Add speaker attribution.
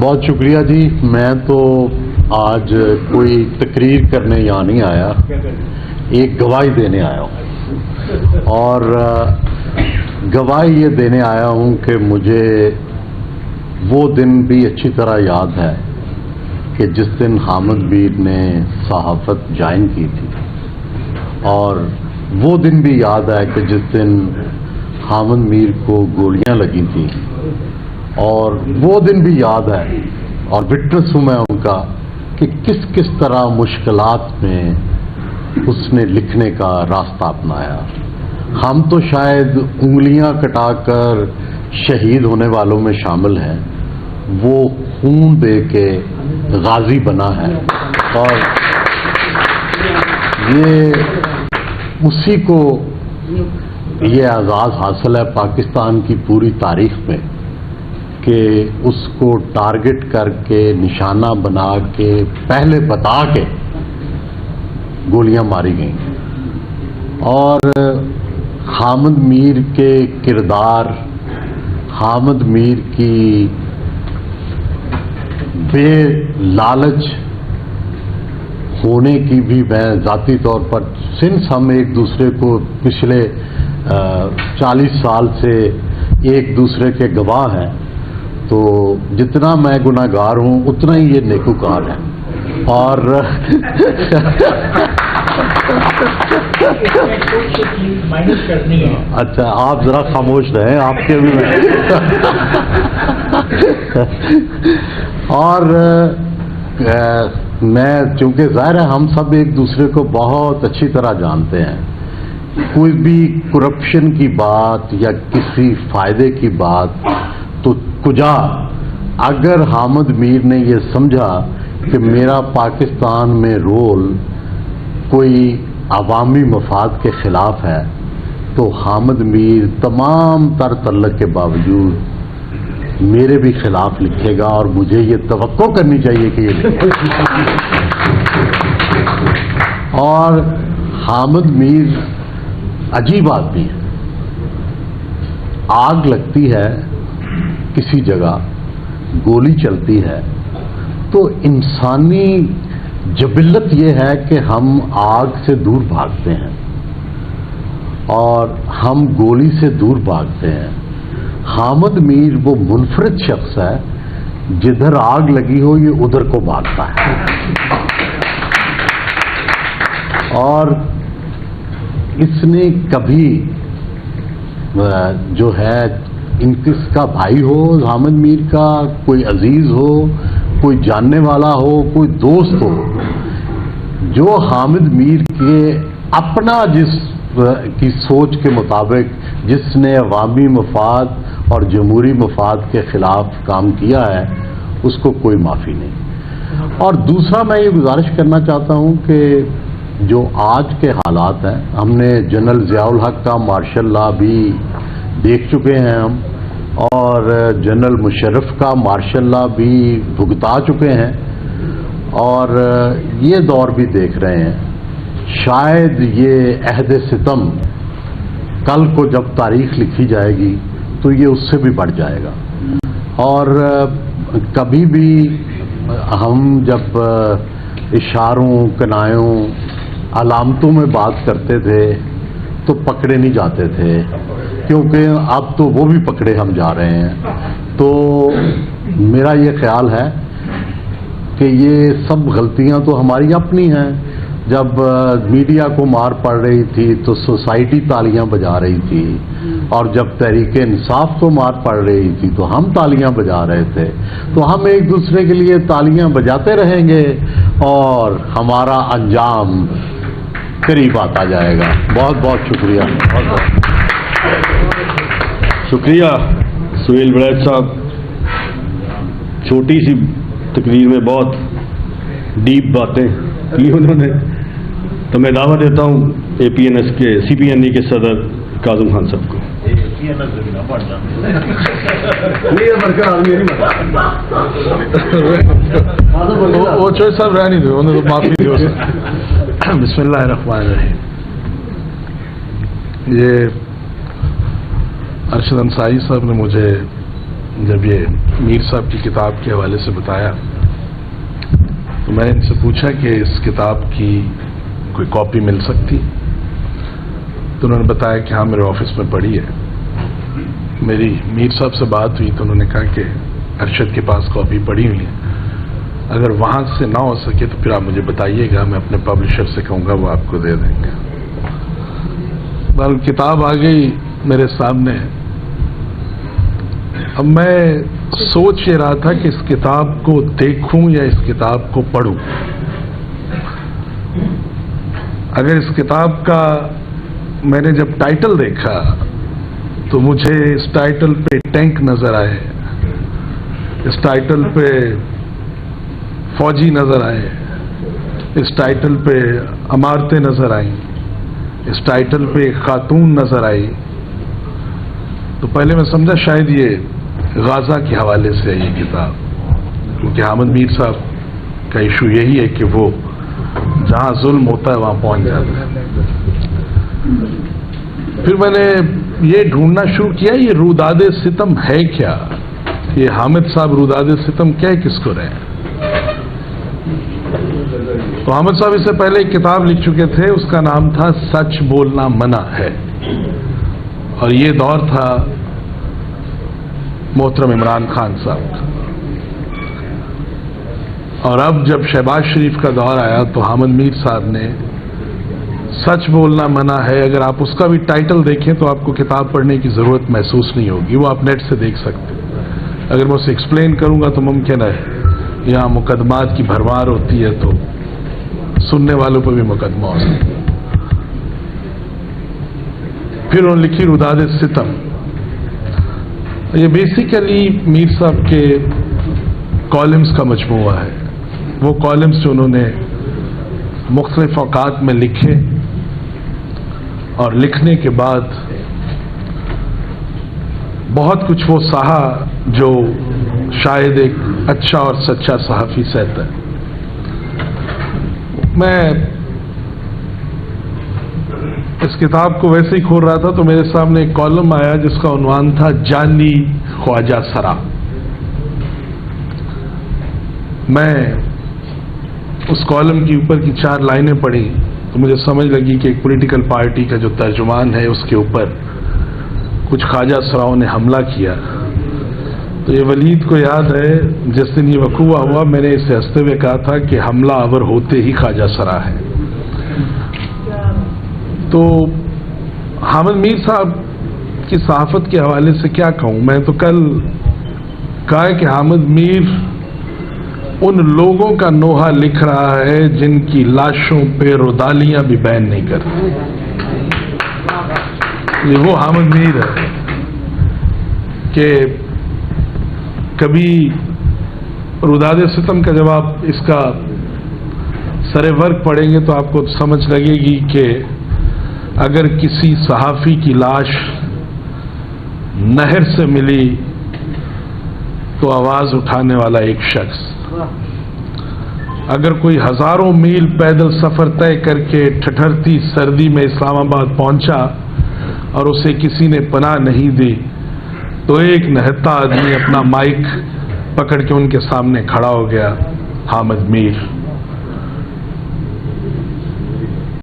Speaker 1: بہت شکریہ جی. میں تو آج کوئی تقریر کرنے یہاں نہیں آیا, ایک گواہی دینے آیا ہوں. اور گواہی یہ دینے آیا ہوں کہ مجھے وہ دن بھی اچھی طرح یاد ہے کہ جس دن حامد میر نے صحافت جوائن کی تھی, اور وہ دن بھی یاد ہے کہ جس دن حامد میر کو گولیاں لگی تھیں, اور وہ دن بھی یاد ہے اور وٹنس ہوں میں ان کا کہ کس کس طرح مشکلات میں اس نے لکھنے کا راستہ اپنایا. ہم تو شاید انگلیاں کٹا کر شہید ہونے والوں میں شامل ہیں, وہ خون دے کے غازی بنا ہے, اور یہ اسی کو یہ اعزاز حاصل ہے پاکستان کی پوری تاریخ میں کہ اس کو ٹارگٹ کر کے نشانہ بنا کے پہلے بتا کے گولیاں ماری گئیں. اور حامد میر کے کردار, حامد میر کی بے لالچ ہونے کی بھی میں ذاتی طور پر, سنس ہم ایک دوسرے کو پچھلے 40 سال سے ایک دوسرے کے گواہ ہیں, تو جتنا میں گناہگار ہوں اتنا ہی یہ نیکوکار ہے. اور اچھا آپ ذرا خاموش رہیں, آپ کے بھی اور میں چونکہ ظاہر ہے ہم سب ایک دوسرے کو بہت اچھی طرح جانتے ہیں, کوئی بھی کرپشن کی بات یا کسی فائدے کی بات تو کجا اگر حامد میر نے یہ سمجھا کہ میرا پاکستان میں رول کوئی عوامی مفاد کے خلاف ہے تو حامد میر تمام تر تعلق کے باوجود میرے بھی خلاف لکھے گا, اور مجھے یہ توقع کرنی چاہیے کہ یہ لکھے. اور حامد میر عجیب آدمی ہے. آگ لگتی ہے کسی جگہ, گولی چلتی ہے, تو انسانی جبلت یہ ہے کہ ہم آگ سے دور بھاگتے ہیں اور ہم گولی سے دور بھاگتے ہیں. حامد میر وہ منفرد شخص ہے, جدھر آگ لگی ہو یہ ادھر کو بھاگتا ہے. اور اس نے کبھی جو ہے ان کس کا بھائی ہو, حامد میر کا کوئی عزیز ہو, کوئی جاننے والا ہو, کوئی دوست ہو, جو حامد میر کے اپنا جس کی سوچ کے مطابق جس نے عوامی مفاد اور جمہوری مفاد کے خلاف کام کیا ہے اس کو کوئی معافی نہیں. اور دوسرا میں یہ گزارش کرنا چاہتا ہوں کہ جو آج کے حالات ہیں, ہم نے جنرل ضیاء الحق کا مارشل لا بھی دیکھ چکے ہیں ہم, اور جنرل مشرف کا مارشل لا بھی بھگتا چکے ہیں, اور یہ دور بھی دیکھ رہے ہیں. شاید یہ عہد ستم کل کو جب تاریخ لکھی جائے گی تو یہ اس سے بھی بڑھ جائے گا. اور کبھی بھی ہم جب اشاروں, کنایوں, علامتوں میں بات کرتے تھے تو پکڑے نہیں جاتے تھے, کیونکہ اب تو وہ بھی پکڑے ہم جا رہے ہیں. تو میرا یہ خیال ہے کہ یہ سب غلطیاں تو ہماری اپنی ہیں. جب میڈیا کو مار پڑ رہی تھی تو سوسائٹی تالیاں بجا رہی تھی, اور جب تحریک انصاف کو مار پڑ رہی تھی تو ہم تالیاں بجا رہے تھے. تو ہم ایک دوسرے کے لیے تالیاں بجاتے رہیں گے اور ہمارا انجام قریب آتا جائے گا. بہت بہت شکریہ. بہت بہت
Speaker 2: شکریہ سہیل ولیت صاحب. چھوٹی سی تقریر میں بہت ڈیپ باتیں کی انہوں نے. تو میں دعوت دیتا ہوں اے پی این ایس کے CPNE کے صدر کاظم خان صاحب کو.
Speaker 3: وہ چوہے صاحب رہ نہیں دو, انہوں نے معافی دو. بسم اللہ الرحمن الرحیم. یہ ارشد انصاری صاحب نے مجھے جب یہ میر صاحب کی کتاب کے حوالے سے بتایا تو میں نے ان سے پوچھا کہ اس کتاب کی کوئی کاپی مل سکتی، تو انہوں نے بتایا کہ ہاں میرے آفس میں پڑی ہے. میری میر صاحب سے بات ہوئی تو انہوں نے کہا کہ ارشد کے پاس کاپی پڑی ہوئی ہے، اگر وہاں سے نہ ہو سکے تو پھر آپ مجھے بتائیے گا، میں اپنے پبلشر سے کہوں گا وہ آپ کو دے دیں گے. بل کتاب آ گئی میرے سامنے. اب میں سوچ یہ رہا تھا کہ اس کتاب کو دیکھوں یا اس کتاب کو پڑھوں. اگر اس کتاب کا میں نے جب ٹائٹل دیکھا تو مجھے اس ٹائٹل پہ ٹینک نظر آئے، اس ٹائٹل پہ فوجی نظر آئے، اس ٹائٹل پہ عمارتیں نظر آئیں، اس ٹائٹل پہ خاتون نظر آئی، تو پہلے میں سمجھا شاید یہ غازہ کے حوالے سے ہے یہ کتاب، کیونکہ حامد میر صاحب کا ایشو یہی ہے کہ وہ جہاں ظلم ہوتا ہے وہاں پہنچ جاتا ہے. پھر میں نے یہ ڈھونڈنا شروع کیا یہ روداد ستم ہے کیا، یہ حامد صاحب روداد ستم کہہ کس کو رہے ہیں. تو حامد صاحب اس سے پہلے ایک کتاب لکھ چکے تھے، اس کا نام تھا سچ بولنا منع ہے، اور یہ دور تھا محترم عمران خان صاحب کا. اور اب جب شہباز شریف کا دور آیا تو حامد میر صاحب نے سچ بولنا منع ہے، اگر آپ اس کا بھی ٹائٹل دیکھیں تو آپ کو کتاب پڑھنے کی ضرورت محسوس نہیں ہوگی، وہ آپ نیٹ سے دیکھ سکتے. اگر میں اسے ایکسپلین کروں گا تو ممکن ہے یہاں مقدمات کی بھرمار ہوتی ہے تو سننے والوں پر بھی مقدمہ ہو سکتا ہے. پھر انہوں نے لکھی روداد ستم. یہ بیسیکلی میر صاحب کے کالمز کا مجموعہ ہے، وہ کالمز جو انہوں نے مختلف اوقات میں لکھے اور لکھنے کے بعد بہت کچھ وہ سہا جو شاید ایک اچھا اور سچا صحافی سہتا ہے. میں اس کتاب کو ویسے ہی کھول رہا تھا تو میرے سامنے ایک کالم آیا جس کا عنوان تھا جعلی خواجہ سرا. میں اس کالم کی اوپر کی 4 لائنیں پڑھی تو مجھے سمجھ لگی کہ ایک پولیٹیکل پارٹی کا جو ترجمان ہے اس کے اوپر کچھ خواجہ سراؤں نے حملہ کیا. تو یہ ولید کو یاد ہے جس دن یہ وقوع ہوا میں نے اسے ہنستے ہوئے کہا تھا کہ حملہ آور ہوتے ہی خواجہ سرا ہے. تو حامد میر صاحب کی صحافت کے حوالے سے کیا کہوں. میں تو کل کہا کہ حامد میر ان لوگوں کا نوحہ لکھ رہا ہے جن کی لاشوں پہ رودالیاں بھی بین نہیں کرتی. یہ وہ حامد میر ہے کہ کبھی روداد ستم کا جب آپ اس کا سر ورق پڑھیں گے تو آپ کو سمجھ لگے گی کہ اگر کسی صحافی کی لاش نہر سے ملی تو آواز اٹھانے والا ایک شخص، اگر کوئی ہزاروں میل پیدل سفر طے کر کے ٹھٹھرتی سردی میں اسلام آباد پہنچا اور اسے کسی نے پناہ نہیں دی تو ایک نہتا آدمی اپنا مائک پکڑ کے ان کے سامنے کھڑا ہو گیا، حامد میر.